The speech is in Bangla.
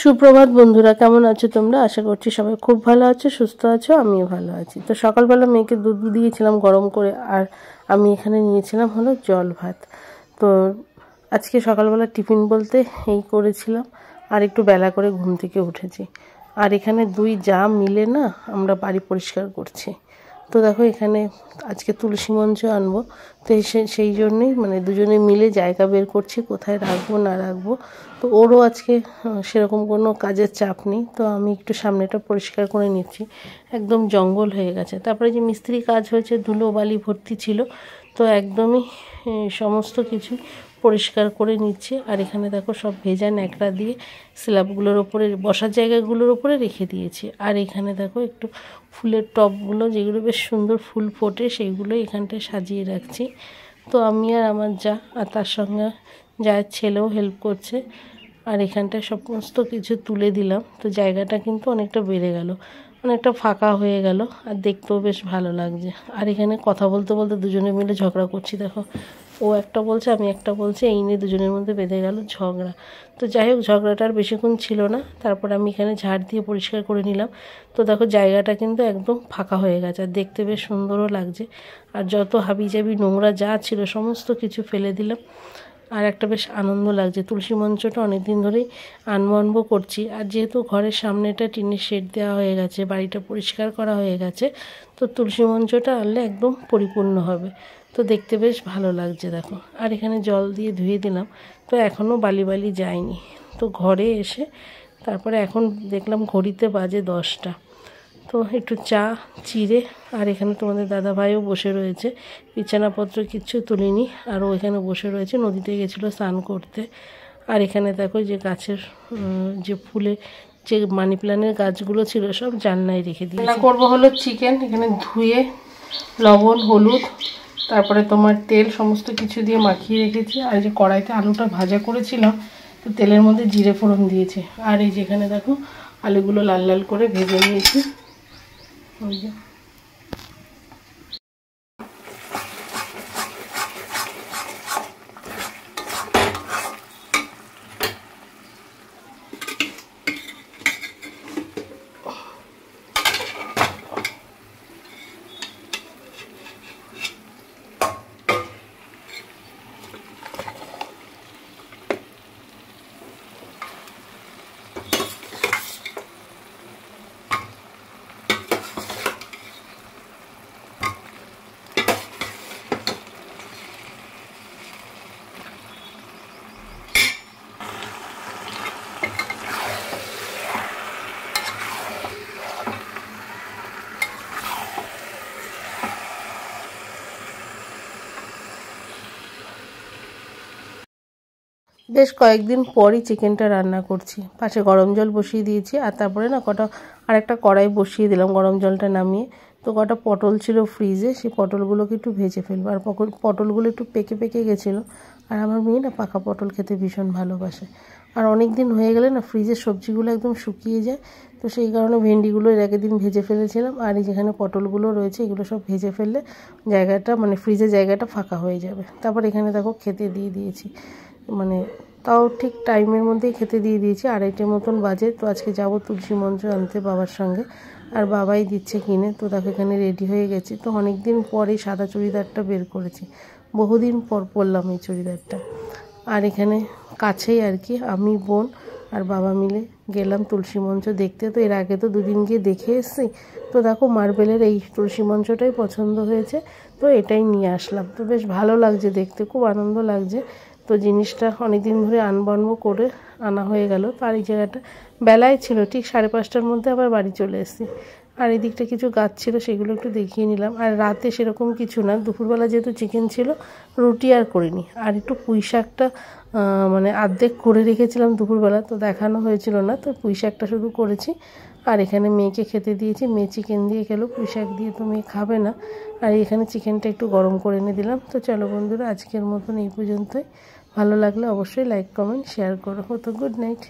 সুপ্রভাত বন্ধুরা, কেমন আছো তোমরা? আশা করছি সবাই খুব ভালো আছো, সুস্থ আছো। আমিও ভালো আছি। তো সকালবেলা মেয়েকে দুধ দিয়েছিলাম গরম করে, আর আমি এখানে নিয়েছিলাম হলো জল ভাত। তো আজকে সকালবেলা টিফিন বলতে এই করেছিলাম, আর একটু বেলা করে ঘুম থেকে উঠেছি। আর এখানে দুই যা মিলে না আমরা বাড়ি পরিষ্কার করছি। তো দেখো এখানে আজকে তুলসী মঞ্চ আনবো, তো সেই জন্যেই মানে দুজনে মিলে জায়গা বের করছি কোথায় রাখবো না রাখবো। তো ওরও আজকে সেরকম কোনো কাজের চাপ নেই, তো আমি একটু সামনেটা পরিষ্কার করে নিচ্ছি। একদম জঙ্গল হয়ে গেছে, তারপরে যে মিস্ত্রি কাজ হয়েছে ধুলো বালি ভর্তি ছিল, তো একদমই সমস্ত কিছু পরিষ্কার করে নিচ্ছে। আর এখানে দেখো সব ভেজা ন্যাকড়া দিয়ে স্ল্যাবগুলোর ওপরে বসার জায়গাগুলোর ওপরে রেখে দিয়েছি। আর এখানে দেখো একটু ফুলের টবগুলো যেগুলো বেশ সুন্দর ফুল ফোটে সেইগুলো এখানটায় সাজিয়ে রাখছি। তো আমি আর আমার যা, আর তার সঙ্গে যার ছেলেও হেল্প করছে। আর এখানটায় সমস্ত কিছু তুলে দিলাম, তো জায়গাটা কিন্তু অনেকটা বেড়ে গেল, অনেকটা ফাঁকা হয়ে গেল, আর দেখতেও বেশ ভালো লাগছে। আর এখানে কথা বলতে বলতে দুজনে মিলে ঝগড়া করছি। দেখো ও একটা বলছে আমি একটা বলছি, এই নিয়ে দুজনের মধ্যে বেঁধে গেল ঝগড়া। তো যাই হোক, ঝগড়াটা আর বেশিক্ষণ ছিল না। তারপর আমি এখানে ঝাড় দিয়ে পরিষ্কার করে নিলাম। তো দেখো জায়গাটা কিন্তু একদম ফাঁকা হয়ে গেছে, আর দেখতে বেশ সুন্দরও লাগছে। আর যত হাবিজাবি নোংরা যা ছিল সমস্ত কিছু ফেলে দিলাম। আর একটা বেশ আনন্দ লাগছে। তুলসী মঞ্চটা অনেক দিন ধরেই আনবো করছি, আর যেহেতু ঘরের সামনেটা টিনের শেড দেওয়া হয়ে গেছে, বাড়িটা পরিষ্কার করা হয়ে গেছে, তো তুলসী মঞ্চটা আনলে একদম পরিপূর্ণ হবে। তো দেখতে বেশ ভালো লাগছে দেখো। আর এখানে জল দিয়ে ধুয়ে দিলাম, তো এখনও বালি বালি যায়নি। তো ঘরে এসে তারপরে এখন দেখলাম ঘড়িতে বাজে 10টা। তো একটু চা চিড়ে, আর এখানে তোমাদের দাদাভাইও বসে রয়েছে, বিছানাপত্র কিচ্ছু তুলিনি, আর ও এখানে বসে রয়েছে, নদীতে গেছিলো স্নান করতে। আর এখানে দেখো যে গাছের যে ফুলে যে মানি প্ল্যান্টের গাছগুলো ছিল সব জানলায় রেখে দিই। রান্না করবো হলো চিকেন, এখানে ধুয়ে লবণ হলুদ তারপরে তোমার তেল সমস্ত কিছু দিয়ে মাখিয়ে রেখেছি। আর যে কড়াইতে আলুটা ভাজা করেছিলাম, তো তেলের মধ্যে জিরে ফোড়ন দিয়েছি। আর এই যেখানে দেখো আলুগুলো লাল লাল করে ভেজে নিয়েছি। ওই যে বেশ কয়েকদিন পরই চিকেনটা রান্না করছি। পাশে গরম জল বসিয়ে দিয়েছি, আর তারপরে না আরেকটা কড়াই বসিয়ে দিলাম গরম জলটা নামিয়ে। তো কটা পটল ছিল ফ্রিজে, সেই পটলগুলোকে একটু ভেজে ফেলবো। আর পটলগুলো একটু পেকে পেকে গেছিলো, আর আমার মেয়ে না পাকা পটল খেতে ভীষণ ভালোবাসে। আর অনেক দিন হয়ে গেলে না ফ্রিজের সবজিগুলো একদম শুকিয়ে যায়, তো সেই কারণে ভেন্ডিগুলো এর আগের দিন ভেজে ফেলেছিলাম। আর এই যেখানে পটলগুলো রয়েছে এগুলো সব ভেজে ফেললে জায়গাটা মানে ফ্রিজের জায়গাটা ফাঁকা হয়ে যাবে। তারপর এখানে দেখো খেতে দিয়ে দিয়েছি, মানে তাও ঠিক টাইমের মধ্যেই খেতে দিয়ে দিয়েছি। 2:30 মতন বাজে। তো আজকে যাব তুলসী মঞ্চ আনতে বাবার সঙ্গে, আর বাবাই দিচ্ছে কিনে। তো দেখো এখানে রেডি হয়ে গেছি। তো অনেক দিন পরে সাদা চুড়িদারটা বের করেছি, বহুদিন পর পরলাম এই চুড়িদারটা। আর এখানে কাছেই আর কি আমি বোন আর বাবা মিলে গেলাম তুলসী মঞ্চ দেখতে। তো এর আগে তো দুদিন গিয়ে দেখে এসেছি। তো দেখো মার্বেলের এই তুলসী মঞ্চটাই পছন্দ হয়েছে, তো এটাই নিয়ে আসলাম। তো বেশ ভালো লাগছে দেখতে, খুব আনন্দ লাগছে। তো জিনিসটা অনেক দিন ধরে আনবো করে আনা হয়ে গেল। তো আর এই জায়গাটা বেলায় ছিল, ঠিক 5:30টার মধ্যে আবার বাড়ি চলে এসেছি। আর এদিকটা কিছু গাছ ছিল সেগুলো একটু দেখিয়ে নিলাম। আর রাতে সেরকম কিছু না, দুপুরবেলা যেহেতু চিকেন ছিল রুটি আর করিনি। আর একটু পুঁই শাকটা মানে অর্ধেক করে রেখেছিলাম দুপুরবেলা, তো দেখানো হয়েছিল না, তো পুঁই শাকটা শুধু করেছি। আর এখানে মেয়েকে খেতে দিয়েছি, মেয়ে চিকেন দিয়ে খেলো, পুঁই শাক দিয়ে তো মেয়ে খাবে না। আর এখানে চিকেনটা একটু গরম করে এনে দিলাম। তো চলো বন্ধুরা, আজকের মতন এই পর্যন্তই। ভালো লাগলে অবশ্যই লাইক কমেন্ট শেয়ার করো। তো গুড নাইট।